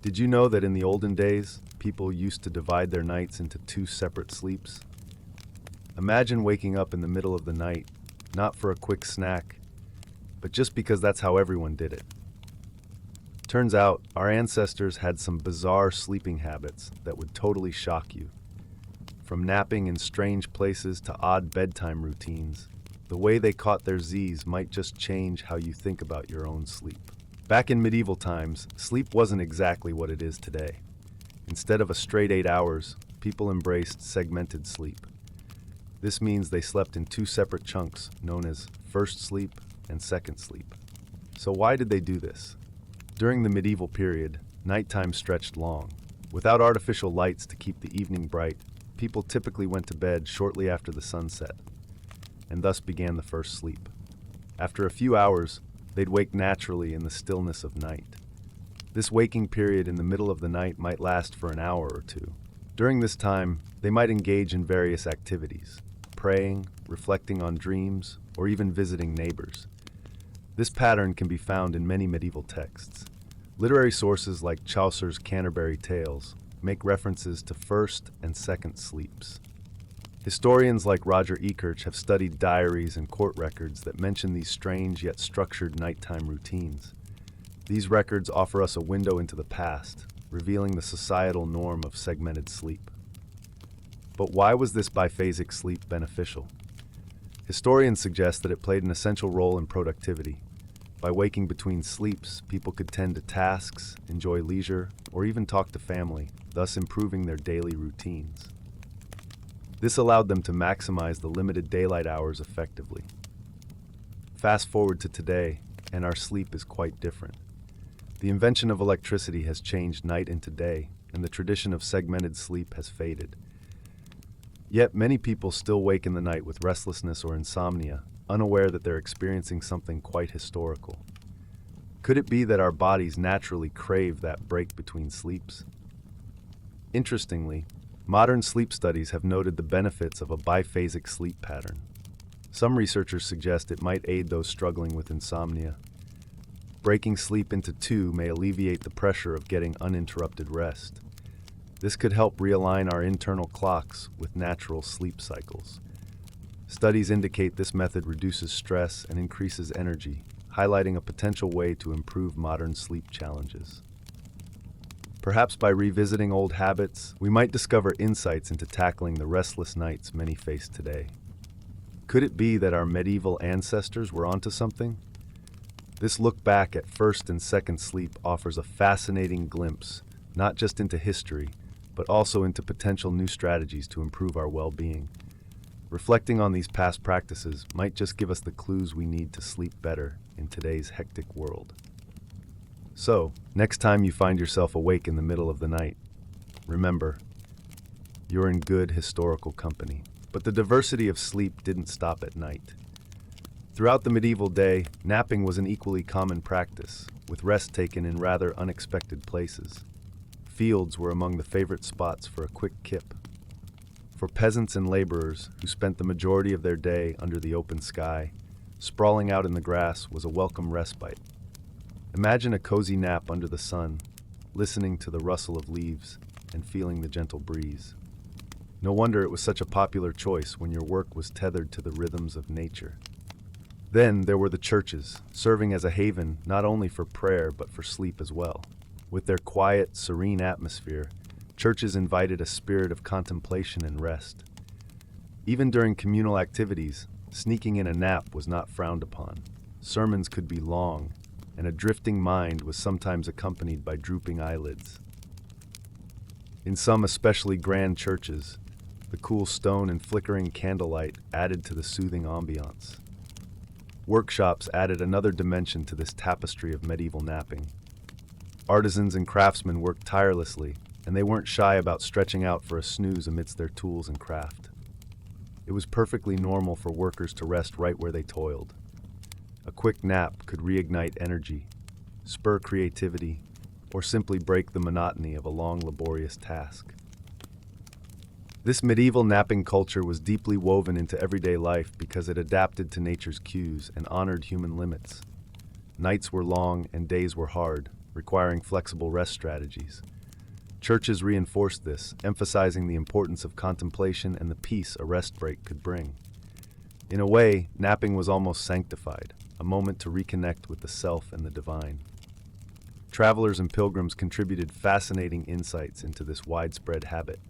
Did you know that in the olden days, people used to divide their nights into two separate sleeps? Imagine waking up in the middle of the night, not for a quick snack, but just because that's how everyone did it. Turns out, our ancestors had some bizarre sleeping habits that would totally shock you. From napping in strange places to odd bedtime routines, the way they caught their Z's might just change how you think about your own sleep. Back in medieval times, sleep wasn't exactly what it is today. Instead of a straight 8 hours, people embraced segmented sleep. This means they slept in two separate chunks known as first sleep and second sleep. So why did they do this? During the medieval period, nighttime stretched long. Without artificial lights to keep the evening bright, people typically went to bed shortly after the sun set, and thus began the first sleep. After a few hours, they'd wake naturally in the stillness of night. This waking period in the middle of the night might last for an hour or two. During this time, they might engage in various activities, praying, reflecting on dreams, or even visiting neighbors. This pattern can be found in many medieval texts. Literary sources like Chaucer's Canterbury Tales make references to first and second sleeps. Historians like Roger Ekirch have studied diaries and court records that mention these strange yet structured nighttime routines. These records offer us a window into the past, revealing the societal norm of segmented sleep. But why was this biphasic sleep beneficial? Historians suggest that it played an essential role in productivity. By waking between sleeps, people could tend to tasks, enjoy leisure, or even talk to family, thus improving their daily routines. This allowed them to maximize the limited daylight hours effectively. Fast forward to today, and our sleep is quite different. The invention of electricity has changed night into day, and the tradition of segmented sleep has faded. Yet many people still wake in the night with restlessness or insomnia, unaware that they're experiencing something quite historical. Could it be that our bodies naturally crave that break between sleeps? Interestingly, modern sleep studies have noted the benefits of a biphasic sleep pattern. Some researchers suggest it might aid those struggling with insomnia. Breaking sleep into two may alleviate the pressure of getting uninterrupted rest. This could help realign our internal clocks with natural sleep cycles. Studies indicate this method reduces stress and increases energy, highlighting a potential way to improve modern sleep challenges. Perhaps by revisiting old habits, we might discover insights into tackling the restless nights many face today. Could it be that our medieval ancestors were onto something? This look back at first and second sleep offers a fascinating glimpse, not just into history, but also into potential new strategies to improve our well-being. Reflecting on these past practices might just give us the clues we need to sleep better in today's hectic world. So, next time you find yourself awake in the middle of the night, remember, you're in good historical company. But the diversity of sleep didn't stop at night. Throughout the medieval day, napping was an equally common practice, with rest taken in rather unexpected places. Fields were among the favorite spots for a quick kip. For peasants and laborers who spent the majority of their day under the open sky, sprawling out in the grass was a welcome respite. Imagine a cozy nap under the sun, listening to the rustle of leaves and feeling the gentle breeze. No wonder it was such a popular choice when your work was tethered to the rhythms of nature. Then there were the churches, serving as a haven not only for prayer but for sleep as well. With their quiet, serene atmosphere, churches invited a spirit of contemplation and rest. Even during communal activities, sneaking in a nap was not frowned upon. Sermons could be long, and a drifting mind was sometimes accompanied by drooping eyelids. In some especially grand churches, the cool stone and flickering candlelight added to the soothing ambiance. Workshops added another dimension to this tapestry of medieval napping. Artisans and craftsmen worked tirelessly, and they weren't shy about stretching out for a snooze amidst their tools and craft. It was perfectly normal for workers to rest right where they toiled. A quick nap could reignite energy, spur creativity, or simply break the monotony of a long, laborious task. This medieval napping culture was deeply woven into everyday life because it adapted to nature's cues and honored human limits. Nights were long and days were hard, requiring flexible rest strategies. Churches reinforced this, emphasizing the importance of contemplation and the peace a rest break could bring. In a way, napping was almost sanctified, a moment to reconnect with the self and the divine. Travelers and pilgrims contributed fascinating insights into this widespread habit.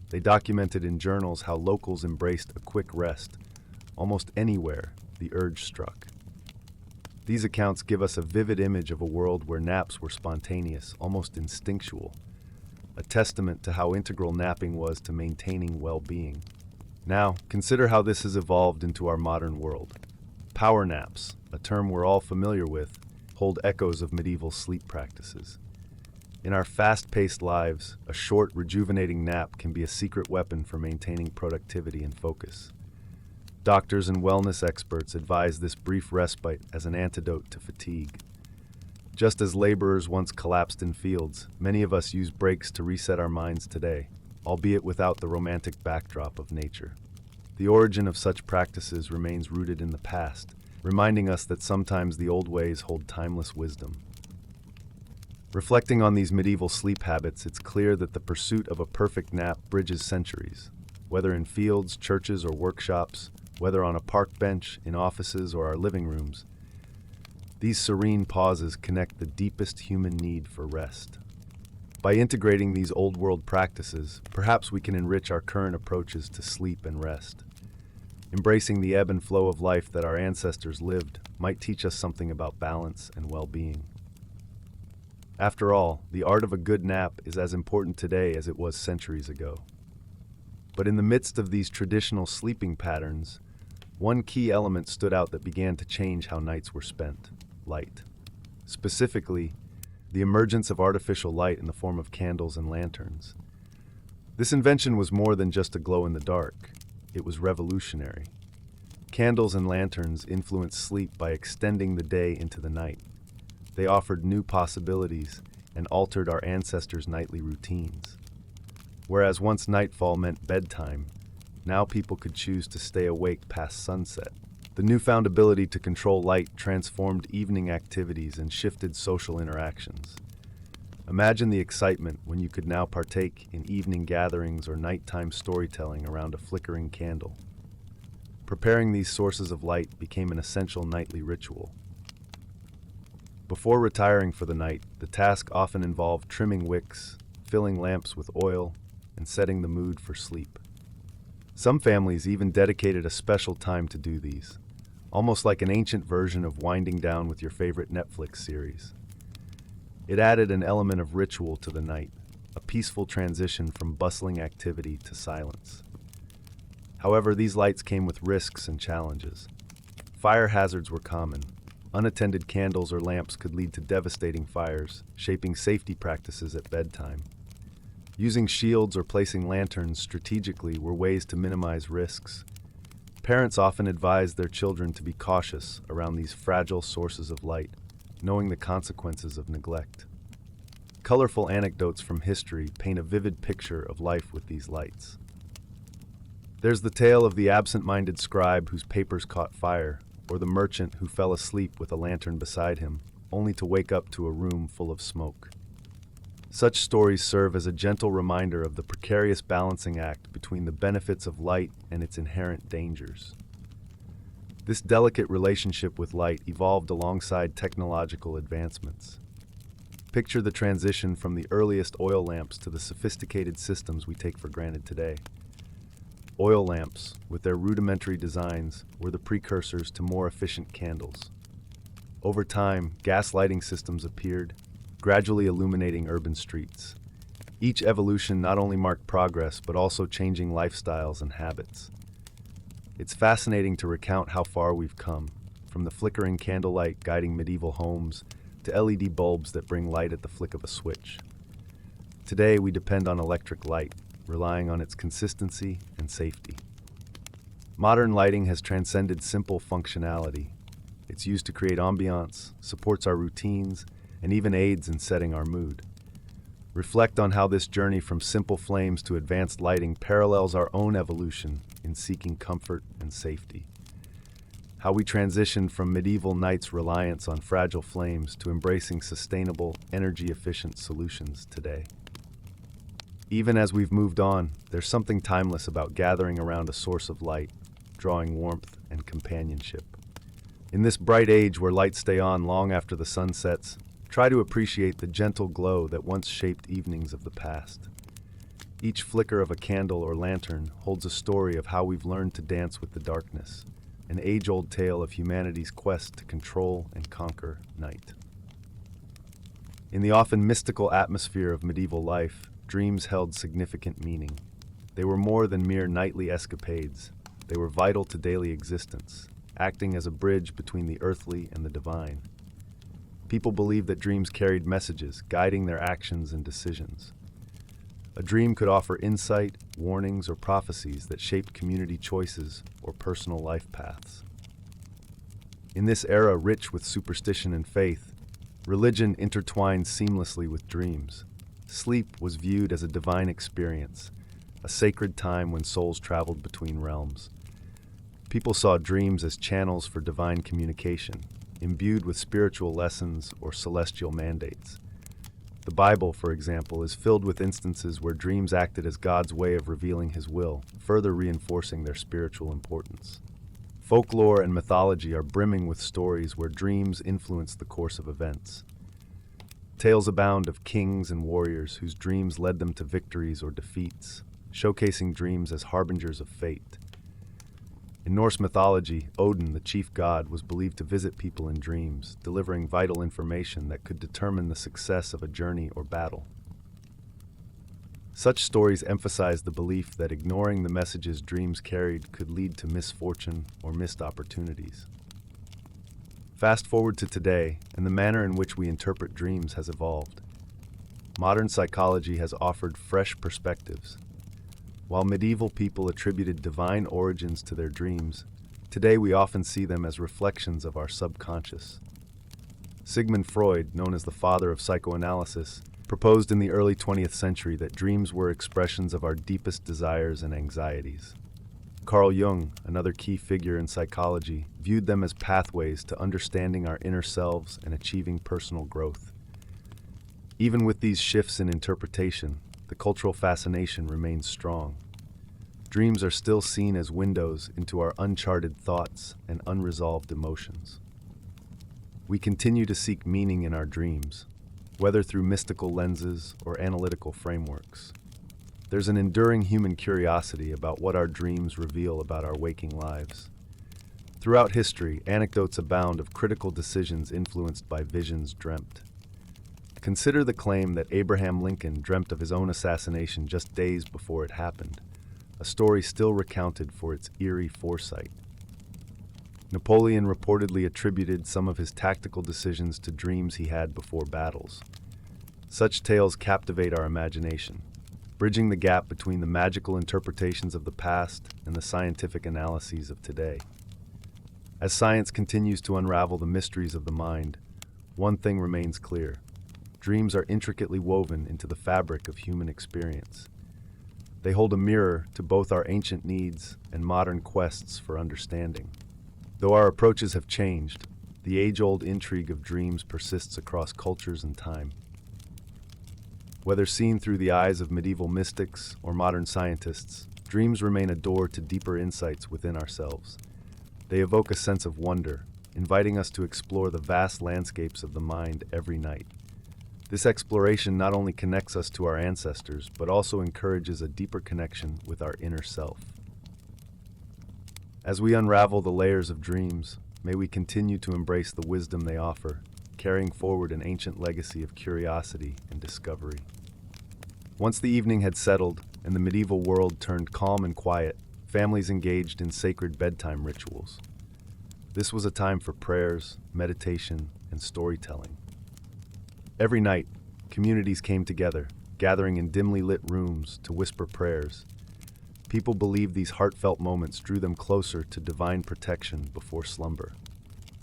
They documented in journals how locals embraced a quick rest, almost anywhere the urge struck. These accounts give us a vivid image of a world where naps were spontaneous, almost instinctual, a testament to how integral napping was to maintaining well-being. Now, consider how this has evolved into our modern world. Power naps, a term we're all familiar with, hold echoes of medieval sleep practices. In our fast-paced lives, a short, rejuvenating nap can be a secret weapon for maintaining productivity and focus. Doctors and wellness experts advise this brief respite as an antidote to fatigue. Just as laborers once collapsed in fields, many of us use breaks to reset our minds today, albeit without the romantic backdrop of nature. The origin of such practices remains rooted in the past, reminding us that sometimes the old ways hold timeless wisdom. Reflecting on these medieval sleep habits, it's clear that the pursuit of a perfect nap bridges centuries. Whether in fields, churches, or workshops, whether on a park bench, in offices, or our living rooms, these serene pauses connect the deepest human need for rest. By integrating these old-world practices, perhaps we can enrich our current approaches to sleep and rest. Embracing the ebb and flow of life that our ancestors lived might teach us something about balance and well-being. After all, the art of a good nap is as important today as it was centuries ago. But in the midst of these traditional sleeping patterns, one key element stood out that began to change how nights were spent: light. Specifically, the emergence of artificial light in the form of candles and lanterns. This invention was more than just a glow in the dark. It was revolutionary. Candles and lanterns influenced sleep by extending the day into the night. They offered new possibilities and altered our ancestors' nightly routines. Whereas once nightfall meant bedtime, now people could choose to stay awake past sunset. The newfound ability to control light transformed evening activities and shifted social interactions. Imagine the excitement when you could now partake in evening gatherings or nighttime storytelling around a flickering candle. Preparing these sources of light became an essential nightly ritual. Before retiring for the night, the task often involved trimming wicks, filling lamps with oil, and setting the mood for sleep. Some families even dedicated a special time to do these, almost like an ancient version of winding down with your favorite Netflix series. It added an element of ritual to the night, a peaceful transition from bustling activity to silence. However, these lights came with risks and challenges. Fire hazards were common. Unattended candles or lamps could lead to devastating fires, shaping safety practices at bedtime. Using shields or placing lanterns strategically were ways to minimize risks. Parents often advised their children to be cautious around these fragile sources of light, knowing the consequences of neglect. Colorful anecdotes from history paint a vivid picture of life with these lights. There's the tale of the absent-minded scribe whose papers caught fire, or the merchant who fell asleep with a lantern beside him, only to wake up to a room full of smoke. Such stories serve as a gentle reminder of the precarious balancing act between the benefits of light and its inherent dangers. This delicate relationship with light evolved alongside technological advancements. Picture the transition from the earliest oil lamps to the sophisticated systems we take for granted today. Oil lamps, with their rudimentary designs, were the precursors to more efficient candles. Over time, gas lighting systems appeared, gradually illuminating urban streets. Each evolution not only marked progress, but also changing lifestyles and habits. It's fascinating to recount how far we've come, from the flickering candlelight guiding medieval homes to LED bulbs that bring light at the flick of a switch. Today, we depend on electric light, relying on its consistency and safety. Modern lighting has transcended simple functionality. It's used to create ambiance, supports our routines, and even aids in setting our mood. Reflect on how this journey from simple flames to advanced lighting parallels our own evolution in seeking comfort and safety. how we transitioned from medieval nights' reliance on fragile flames to embracing sustainable, energy-efficient solutions today. Even as we've moved on, there's something timeless about gathering around a source of light, drawing warmth and companionship. In this bright age where lights stay on long after the sun sets, try to appreciate the gentle glow that once shaped evenings of the past. Each flicker of a candle or lantern holds a story of how we've learned to dance with the darkness, an age-old tale of humanity's quest to control and conquer night. In the often mystical atmosphere of medieval life, dreams held significant meaning. They were more than mere nightly escapades. They were vital to daily existence, acting as a bridge between the earthly and the divine. People believed that dreams carried messages, guiding their actions and decisions. A dream could offer insight, warnings, or prophecies that shaped community choices or personal life paths. In this era rich with superstition and faith, religion intertwined seamlessly with dreams. Sleep was viewed as a divine experience, a sacred time when souls traveled between realms. People saw dreams as channels for divine communication, imbued with spiritual lessons or celestial mandates. The Bible, for example, is filled with instances where dreams acted as God's way of revealing His will, further reinforcing their spiritual importance. Folklore and mythology are brimming with stories where dreams influence the course of events. Tales abound of kings and warriors whose dreams led them to victories or defeats, showcasing dreams as harbingers of fate. In Norse mythology, Odin, the chief god, was believed to visit people in dreams, delivering vital information that could determine the success of a journey or battle. Such stories emphasize the belief that ignoring the messages dreams carried could lead to misfortune or missed opportunities. Fast forward to today, and the manner in which we interpret dreams has evolved. Modern psychology has offered fresh perspectives. While medieval people attributed divine origins to their dreams, today we often see them as reflections of our subconscious. Sigmund Freud, known as the father of psychoanalysis, proposed in the early 20th century that dreams were expressions of our deepest desires and anxieties. Carl Jung, another key figure in psychology, viewed them as pathways to understanding our inner selves and achieving personal growth. Even with these shifts in interpretation, the cultural fascination remains strong. Dreams are still seen as windows into our uncharted thoughts and unresolved emotions. We continue to seek meaning in our dreams, whether through mystical lenses or analytical frameworks. There's an enduring human curiosity about what our dreams reveal about our waking lives. Throughout history, anecdotes abound of critical decisions influenced by visions dreamt. Consider the claim that Abraham Lincoln dreamt of his own assassination just days before it happened, a story still recounted for its eerie foresight. Napoleon reportedly attributed some of his tactical decisions to dreams he had before battles. Such tales captivate our imagination, bridging the gap between the magical interpretations of the past and the scientific analyses of today. As science continues to unravel the mysteries of the mind, one thing remains clear. Dreams are intricately woven into the fabric of human experience. They hold a mirror to both our ancient needs and modern quests for understanding. Though our approaches have changed, the age-old intrigue of dreams persists across cultures and time. Whether seen through the eyes of medieval mystics or modern scientists, dreams remain a door to deeper insights within ourselves. They evoke a sense of wonder, inviting us to explore the vast landscapes of the mind every night. This exploration not only connects us to our ancestors, but also encourages a deeper connection with our inner self. As we unravel the layers of dreams, may we continue to embrace the wisdom they offer, carrying forward an ancient legacy of curiosity and discovery. Once the evening had settled and the medieval world turned calm and quiet, families engaged in sacred bedtime rituals. This was a time for prayers, meditation, and storytelling. Every night, communities came together, gathering in dimly lit rooms to whisper prayers. People believed these heartfelt moments drew them closer to divine protection before slumber.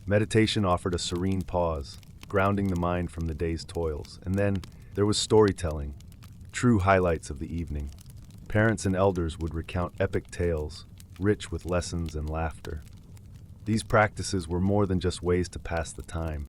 Meditation offered a serene pause, grounding the mind from the day's toils. And then there was storytelling, true highlights of the evening. Parents and elders would recount epic tales, rich with lessons and laughter. These practices were more than just ways to pass the time.